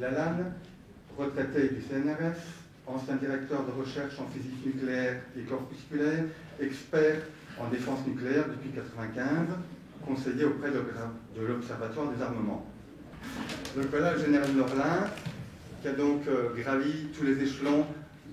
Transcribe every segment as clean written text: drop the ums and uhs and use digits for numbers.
Lalanne, retraité du CNRS, ancien directeur de recherche en physique nucléaire et corpusculaire, expert en défense nucléaire depuis 1995, conseiller auprès de l'Observatoire des armements. Donc voilà le général Norlin, qui a donc gravi tous les échelons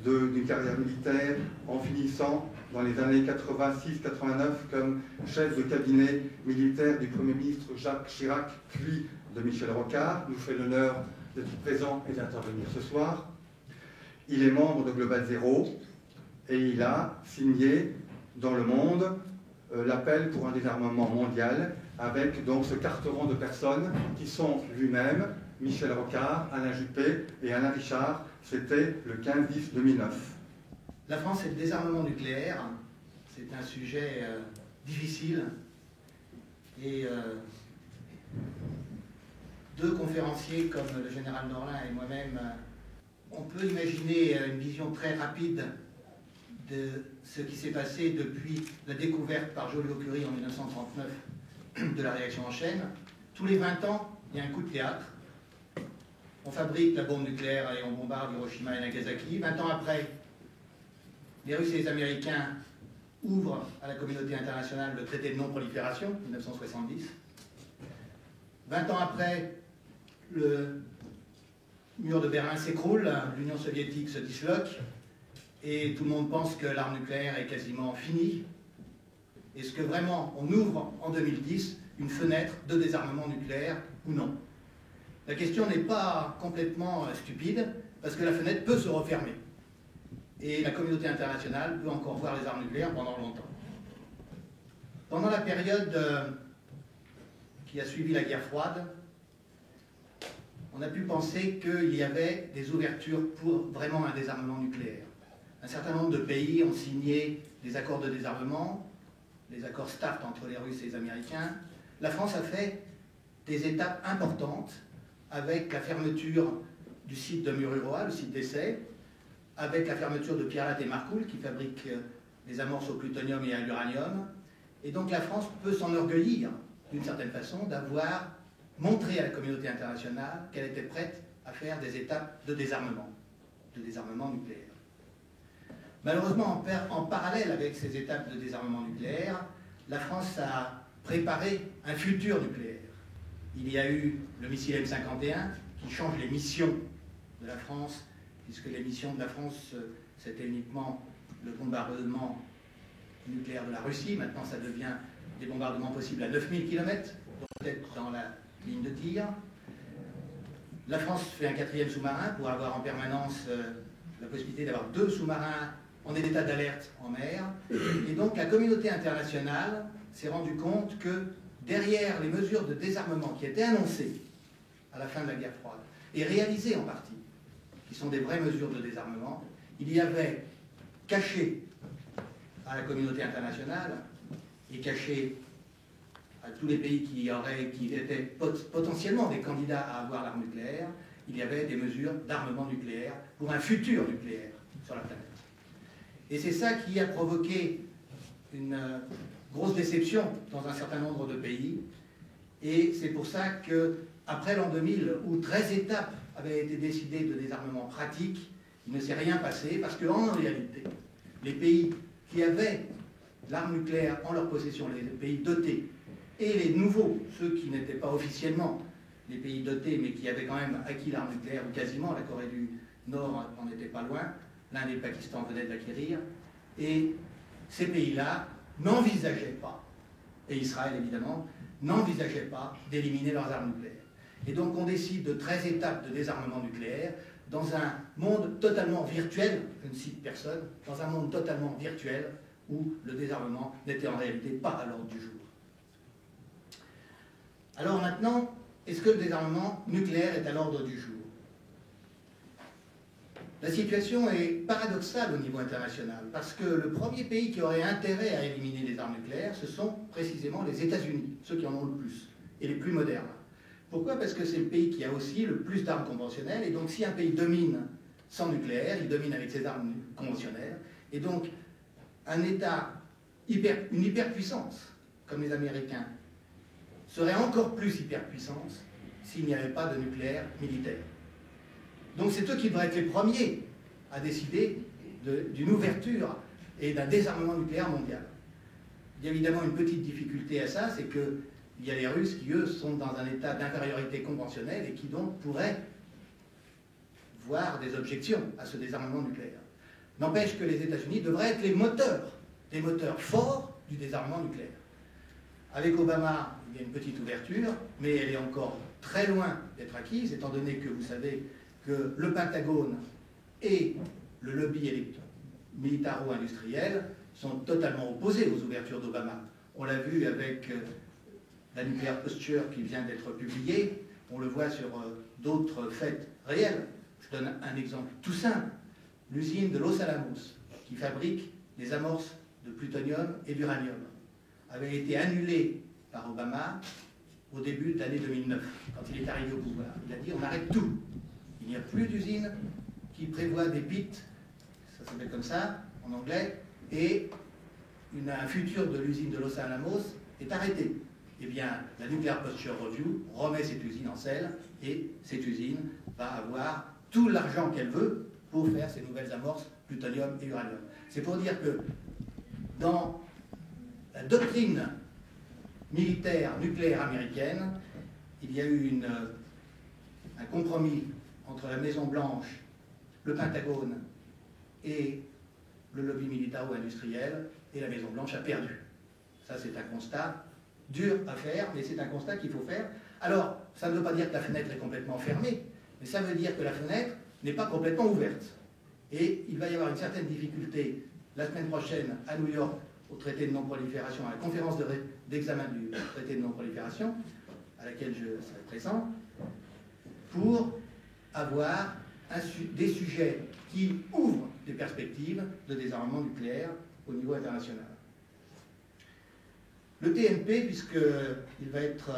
d'une carrière militaire en finissant dans les années 86-89 comme chef de cabinet militaire du Premier ministre Jacques Chirac, puis de Michel Rocard, nous fait l'honneur d'être présent et d'intervenir ce soir. Il est membre de Global Zero et il a signé dans le monde l'appel pour un désarmement mondial avec donc ce carteron de personnes qui sont lui-même Michel Rocard, Alain Juppé et Alain Richard. C'était le 15-10-2009. La France et le désarmement nucléaire, c'est un sujet difficile et deux conférenciers comme le général Norlin et moi-même, on peut imaginer une vision très rapide de ce qui s'est passé depuis la découverte par Joliot-Curie en 1939 de la réaction en chaîne. Tous les 20 ans, il y a un coup de théâtre. On fabrique la bombe nucléaire et on bombarde Hiroshima et Nagasaki. 20 ans après, les Russes et les Américains ouvrent à la communauté internationale le traité de non-prolifération, 1970. 20 ans après, le mur de Berlin s'écroule, l'Union soviétique se disloque, et tout le monde pense que l'arme nucléaire est quasiment finie. Est-ce que vraiment on ouvre en 2010 une fenêtre de désarmement nucléaire ou non? La question n'est pas complètement stupide, parce que la fenêtre peut se refermer. Et la communauté internationale peut encore voir les armes nucléaires pendant longtemps. Pendant la période qui a suivi la guerre froide, on a pu penser qu'il y avait des ouvertures pour vraiment un désarmement nucléaire. Un certain nombre de pays ont signé des accords de désarmement, les accords START entre les Russes et les Américains. La France a fait des étapes importantes avec la fermeture du site de Mururoa, le site d'essai, avec la fermeture de Pierre-Latte et Marcoule, qui fabriquent des amorces au plutonium et à l'uranium. Et donc la France peut s'enorgueillir, d'une certaine façon, d'avoir montré à la communauté internationale qu'elle était prête à faire des étapes de désarmement nucléaire. Malheureusement, en parallèle avec ces étapes de désarmement nucléaire, la France a préparé un futur nucléaire. Il y a eu le missile M51 qui change les missions de la France, puisque les missions de la France, c'était uniquement le bombardement nucléaire de la Russie. Maintenant, ça devient des bombardements possibles à 9000 km, peut-être dans la ligne de tir. La France fait un 4e sous-marin pour avoir en permanence la possibilité d'avoir 2 sous-marins en état d'alerte en mer. Et donc, la communauté internationale s'est rendue compte que derrière les mesures de désarmement qui étaient annoncées à la fin de la guerre froide, et réalisées en partie, qui sont des vraies mesures de désarmement, il y avait caché à la communauté internationale et caché à tous les pays qui étaient potentiellement des candidats à avoir l'arme nucléaire, il y avait des mesures d'armement nucléaire pour un futur nucléaire sur la planète. Et c'est ça qui a provoqué une grosse déception dans un certain nombre de pays. Et c'est pour ça qu'après l'an 2000, où 13 étapes avaient été décidées de désarmement pratique, il ne s'est rien passé, parce qu'en réalité, les pays qui avaient l'arme nucléaire en leur possession, les pays dotés, et les nouveaux, ceux qui n'étaient pas officiellement les pays dotés, mais qui avaient quand même acquis l'arme nucléaire, ou quasiment, la Corée du Nord n'en était pas loin, l'Inde et le Pakistan venaient de l'acquérir, et ces pays-là n'envisageaient pas, et Israël évidemment, n'envisageait pas d'éliminer leurs armes nucléaires. Et donc on décide de 13 étapes de désarmement nucléaire dans un monde totalement virtuel, je ne cite personne, dans un monde totalement virtuel où le désarmement n'était en réalité pas à l'ordre du jour. Alors maintenant, est-ce que le désarmement nucléaire est à l'ordre du jour? La situation est paradoxale au niveau international, parce que le premier pays qui aurait intérêt à éliminer les armes nucléaires, ce sont précisément les États-Unis, ceux qui en ont le plus, et les plus modernes. Pourquoi? Parce que c'est le pays qui a aussi le plus d'armes conventionnelles, et donc si un pays domine sans nucléaire, il domine avec ses armes conventionnelles, et donc un État, une hyperpuissance, comme les Américains, serait encore plus hyperpuissance s'il n'y avait pas de nucléaire militaire. Donc c'est eux qui devraient être les premiers à décider d'une ouverture et d'un désarmement nucléaire mondial. Il y a évidemment une petite difficulté à ça, c'est qu'il y a les Russes qui, eux, sont dans un état d'infériorité conventionnelle et qui donc pourraient voir des objections à ce désarmement nucléaire. N'empêche que les États-Unis devraient être les moteurs forts du désarmement nucléaire. Avec Obama, il y a une petite ouverture, mais elle est encore très loin d'être acquise, étant donné que vous savez que le Pentagone et le lobby militaro-industriel sont totalement opposés aux ouvertures d'Obama. On l'a vu avec la Nuclear Posture qui vient d'être publiée, on le voit sur d'autres faits réels. Je donne un exemple tout simple. L'usine de Los Alamos, qui fabrique des amorces de plutonium et d'uranium, avait été annulée par Obama au début de l'année 2009, quand il est arrivé au pouvoir. Il a dit on arrête tout. Il n'y a plus d'usine qui prévoit des bits, ça s'appelle comme ça en anglais, et un futur de l'usine de Los Alamos est arrêté. Eh bien, la Nuclear Posture Review remet cette usine en selle, et cette usine va avoir tout l'argent qu'elle veut pour faire ces nouvelles amorces plutonium et uranium. C'est pour dire que dans la doctrine militaire nucléaire américaine, il y a eu un compromis entre la Maison-Blanche, le Pentagone et le lobby militaro-industriel, et la Maison-Blanche a perdu. Ça, c'est un constat dur à faire, mais c'est un constat qu'il faut faire. Alors, ça ne veut pas dire que la fenêtre est complètement fermée, mais ça veut dire que la fenêtre n'est pas complètement ouverte. Et il va y avoir une certaine difficulté la semaine prochaine à New York au traité de non-prolifération, à la conférence d'examen du traité de non-prolifération, à laquelle je serai présent, pour avoir des sujets qui ouvrent des perspectives de désarmement nucléaire au niveau international. Le TNP, puisqu'il va être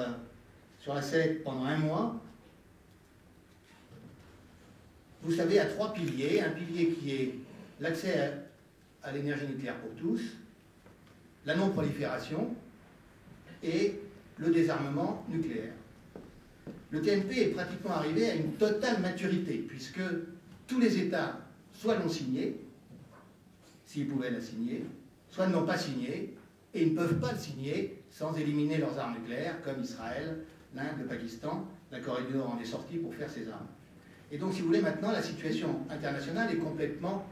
sur la scène pendant 1 mois, vous savez, a 3 piliers. Un pilier qui est l'accès à l'énergie nucléaire pour tous, la non-prolifération et le désarmement nucléaire. Le TNP est pratiquement arrivé à une totale maturité, puisque tous les États soit l'ont signé, s'ils pouvaient la signer, soit ne l'ont pas signé, et ils ne peuvent pas le signer sans éliminer leurs armes nucléaires, comme Israël, l'Inde, le Pakistan, la Corée du Nord en est sortie pour faire ses armes. Et donc, si vous voulez, maintenant, la situation internationale est complètement,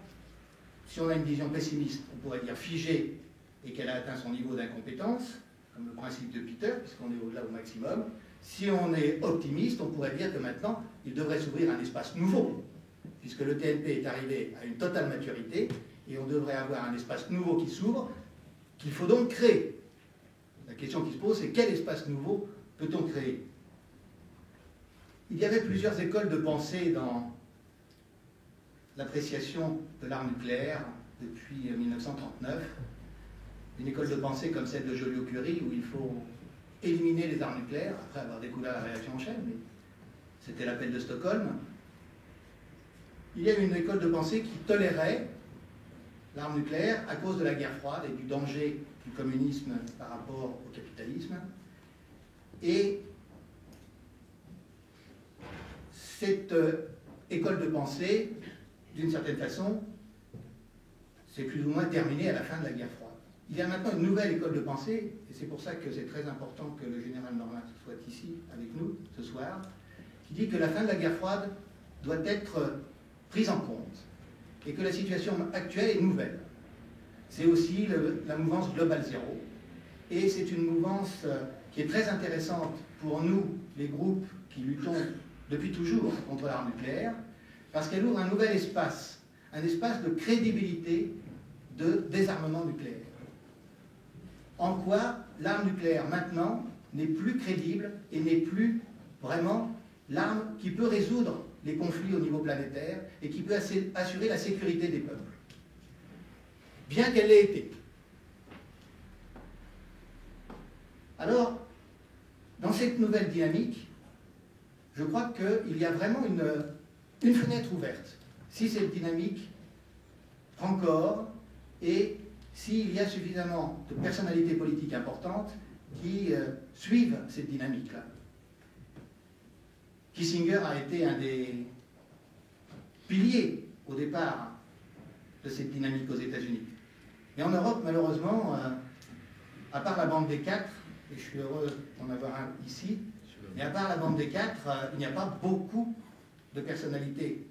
si on a une vision pessimiste, on pourrait dire figée, et qu'elle a atteint son niveau d'incompétence, comme le principe de Peter, puisqu'on est au-delà au maximum. Si on est optimiste, on pourrait dire que maintenant, il devrait s'ouvrir un espace nouveau, puisque le TNP est arrivé à une totale maturité, et on devrait avoir un espace nouveau qui s'ouvre, qu'il faut donc créer. La question qui se pose, c'est quel espace nouveau peut-on créer? Il y avait plusieurs écoles de pensée dans l'appréciation de l'arme nucléaire depuis 1939. Une école de pensée comme celle de Joliot-Curie, où il faut éliminer les armes nucléaires, après avoir découvert la réaction en chaîne, mais c'était l'appel de Stockholm. Il y a une école de pensée qui tolérait l'arme nucléaire à cause de la guerre froide et du danger du communisme par rapport au capitalisme. Et cette école de pensée, d'une certaine façon, s'est plus ou moins terminée à la fin de la guerre froide. Il y a maintenant une nouvelle école de pensée, et c'est pour ça que c'est très important que le général Norlin soit ici avec nous ce soir, qui dit que la fin de la guerre froide doit être prise en compte, et que la situation actuelle est nouvelle. C'est aussi la mouvance Global Zero, et c'est une mouvance qui est très intéressante pour nous, les groupes qui luttons depuis toujours contre l'arme nucléaire, parce qu'elle ouvre un nouvel espace, un espace de crédibilité de désarmement nucléaire. En quoi l'arme nucléaire maintenant n'est plus crédible et n'est plus vraiment l'arme qui peut résoudre les conflits au niveau planétaire et qui peut assurer la sécurité des peuples, bien qu'elle l'ait été. Alors, dans cette nouvelle dynamique, je crois qu'il y a vraiment une fenêtre ouverte, si cette dynamique prend corps et s'il y a suffisamment de personnalités politiques importantes qui suivent cette dynamique-là. Kissinger a été un des pilier au départ de cette dynamique aux États-Unis. Et en Europe, malheureusement, à part la bande des quatre, et je suis heureux d'en avoir un ici, mais à part la bande des quatre, il n'y a pas beaucoup de personnalités